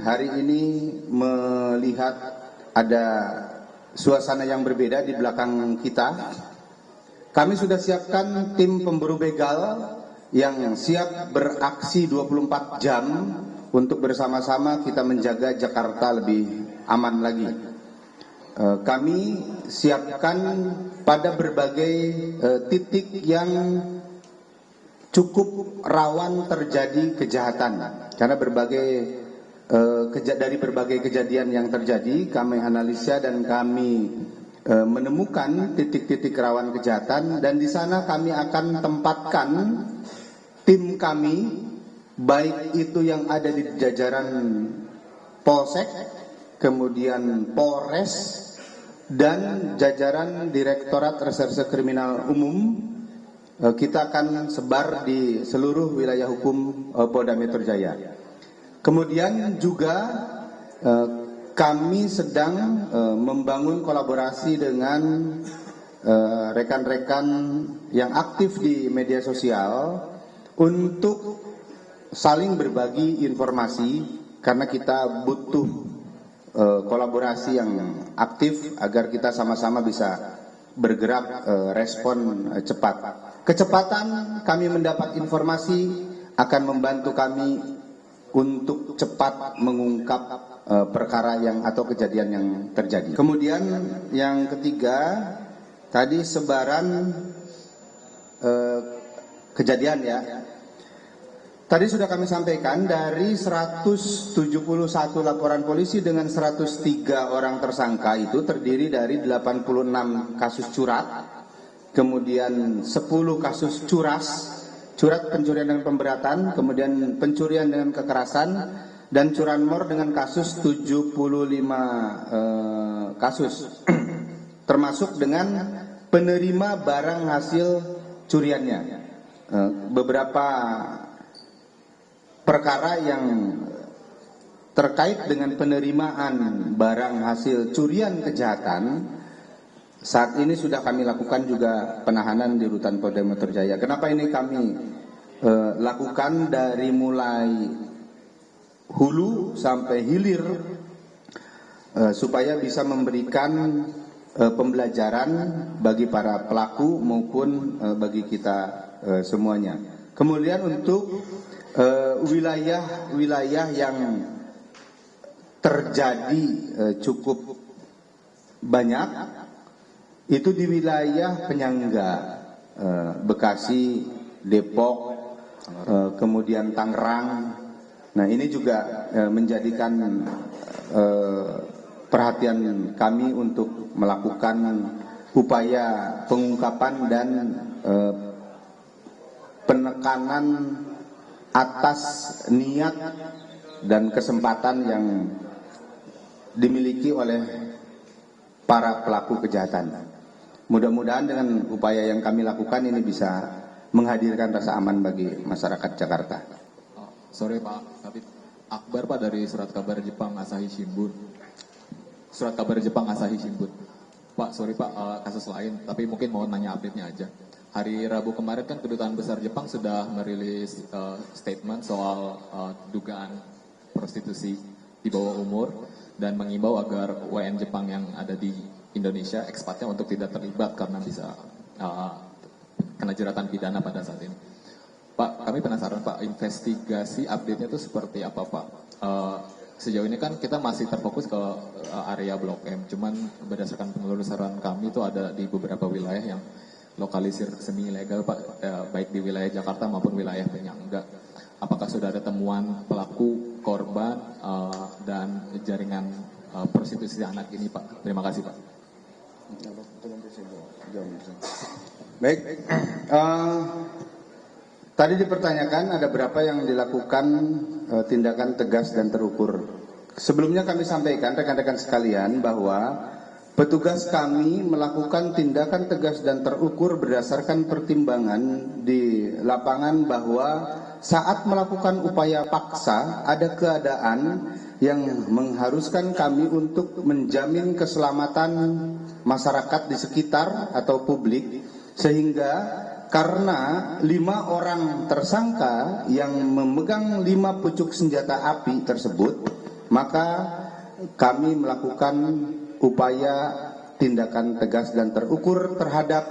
Hari ini melihat ada suasana yang berbeda di belakang kita. Kami sudah siapkan tim pemburu begal yang siap beraksi 24 jam untuk bersama-sama kita menjaga Jakarta lebih aman lagi. Kami siapkan pada berbagai titik yang cukup rawan terjadi kejahatan, karena dari berbagai kejadian yang terjadi kami analisa dan kami menemukan titik-titik rawan kejahatan, dan di sana kami akan tempatkan tim kami, baik itu yang ada di jajaran Polsek, kemudian Polres, dan jajaran Direktorat Reserse Kriminal Umum. Kita akan sebar di seluruh wilayah hukum Polda Metro Jaya. Kemudian juga kami sedang membangun kolaborasi dengan rekan-rekan yang aktif di media sosial untuk saling berbagi informasi, karena kita butuh kolaborasi yang aktif agar kita sama-sama bisa bergerak respon cepat. Kecepatan kami mendapat informasi akan membantu kami untuk cepat mengungkap perkara yang atau kejadian yang terjadi. Kemudian yang ketiga, tadi sebaran kejadian ya. Tadi sudah kami sampaikan dari 171 laporan polisi dengan 103 orang tersangka itu terdiri dari 86 kasus curat, kemudian 10 kasus curat pencurian dengan pemberatan, kemudian pencurian dengan kekerasan, dan curanmor dengan kasus 75 kasus, termasuk dengan penerima barang hasil curiannya. Beberapa perkara yang terkait dengan penerimaan barang hasil curian kejahatan saat ini sudah kami lakukan juga penahanan di Rutan Polda Metro Jaya. Kenapa ini kami lakukan dari mulai hulu sampai hilir, supaya bisa memberikan pembelajaran bagi para pelaku maupun bagi kita semuanya. Kemudian untuk wilayah-wilayah yang terjadi cukup banyak, itu di wilayah penyangga Bekasi, Depok, kemudian Tangerang. Nah, ini juga menjadikan perhatian kami untuk melakukan upaya pengungkapan dan penekanan atas niat dan kesempatan yang dimiliki oleh para pelaku kejahatan. Mudah-mudahan dengan upaya yang kami lakukan ini bisa menghadirkan rasa aman bagi masyarakat Jakarta. Sore Pak, tapi Akbar Pak dari Surat Kabar Jepang Asahi Shimbun. Surat Kabar Jepang Asahi Shimbun. Pak, sorry Pak, kasus lain, tapi mungkin mau nanya update-nya aja. Hari Rabu kemarin kan Kedutaan Besar Jepang sudah merilis statement soal dugaan prostitusi di bawah umur dan mengimbau agar WN Jepang yang ada di Indonesia, ekspatnya, untuk tidak terlibat karena bisa kena jeratan pidana pada saat ini. Pak, kami penasaran Pak, investigasi update-nya itu seperti apa Pak? Sejauh ini kan kita masih terfokus ke area Blok M, cuman berdasarkan penelusuran kami itu ada di beberapa wilayah yang lokalisir semi ilegal Pak, baik di wilayah Jakarta maupun wilayah penyangga. Apakah sudah ada temuan pelaku, korban, dan jaringan prostitusi anak ini Pak? Terima kasih Pak. Baik, tadi dipertanyakan ada berapa yang dilakukan tindakan tegas dan terukur. Sebelumnya kami sampaikan rekan-rekan sekalian bahwa petugas kami melakukan tindakan tegas dan terukur berdasarkan pertimbangan di lapangan bahwa saat melakukan upaya paksa ada keadaan yang mengharuskan kami untuk menjamin keselamatan masyarakat di sekitar atau publik, sehingga karena 5 orang tersangka yang memegang 5 pucuk senjata api tersebut maka kami melakukan upaya tindakan tegas dan terukur terhadap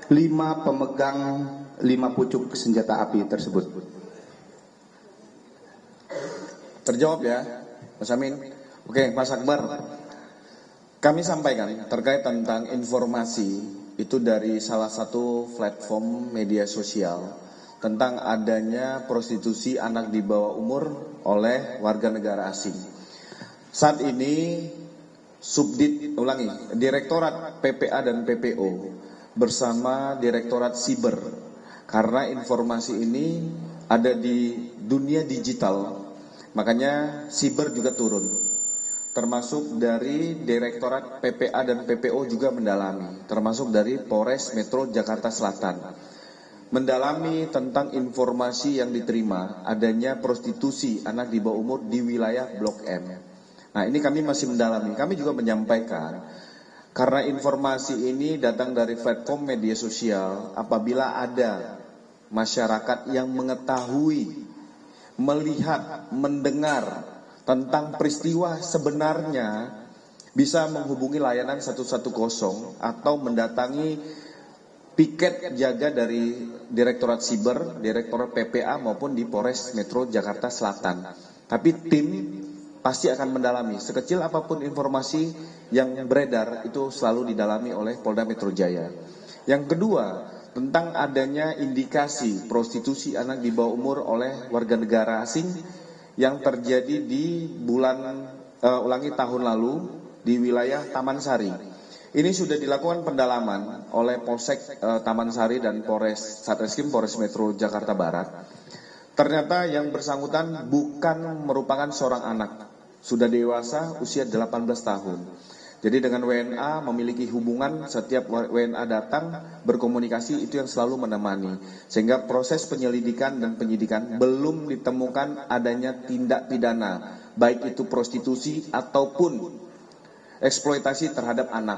5 pemegang 5 pucuk senjata api tersebut. Terjawab ya, Mas Amin. Oke, Mas Akbar. Kami sampaikan terkait tentang informasi itu dari salah satu platform media sosial tentang adanya prostitusi anak di bawah umur oleh warga negara asing. Saat ini Direktorat PPA dan PPO bersama Direktorat Siber, karena informasi ini ada di dunia digital, makanya Siber juga turun. Termasuk dari Direktorat PPA dan PPO juga mendalami, termasuk dari Polres Metro Jakarta Selatan. Mendalami tentang informasi yang diterima adanya prostitusi anak di bawah umur di wilayah Blok M. Nah, ini kami masih mendalami. Kami juga menyampaikan, karena informasi ini datang dari platform media sosial, apabila ada masyarakat yang mengetahui, melihat, mendengar tentang peristiwa sebenarnya, bisa menghubungi layanan 110 atau mendatangi piket jaga dari Direktorat Siber, Direktorat PPA maupun di Polres Metro Jakarta Selatan. Tapi tim pasti akan mendalami. Sekecil apapun informasi yang beredar itu selalu didalami oleh Polda Metro Jaya. Yang kedua, tentang adanya indikasi prostitusi anak di bawah umur oleh warga negara asing yang terjadi di tahun lalu di wilayah Taman Sari. Ini sudah dilakukan pendalaman oleh Polsek Taman Sari dan Polres Satreskrim Polres Metro Jakarta Barat. Ternyata yang bersangkutan bukan merupakan seorang anak, sudah dewasa usia 18 tahun. Jadi dengan WNA memiliki hubungan, setiap WNA datang berkomunikasi, itu yang selalu menemani. Sehingga proses penyelidikan dan penyidikan belum ditemukan adanya tindak pidana, baik itu prostitusi ataupun eksploitasi terhadap anak.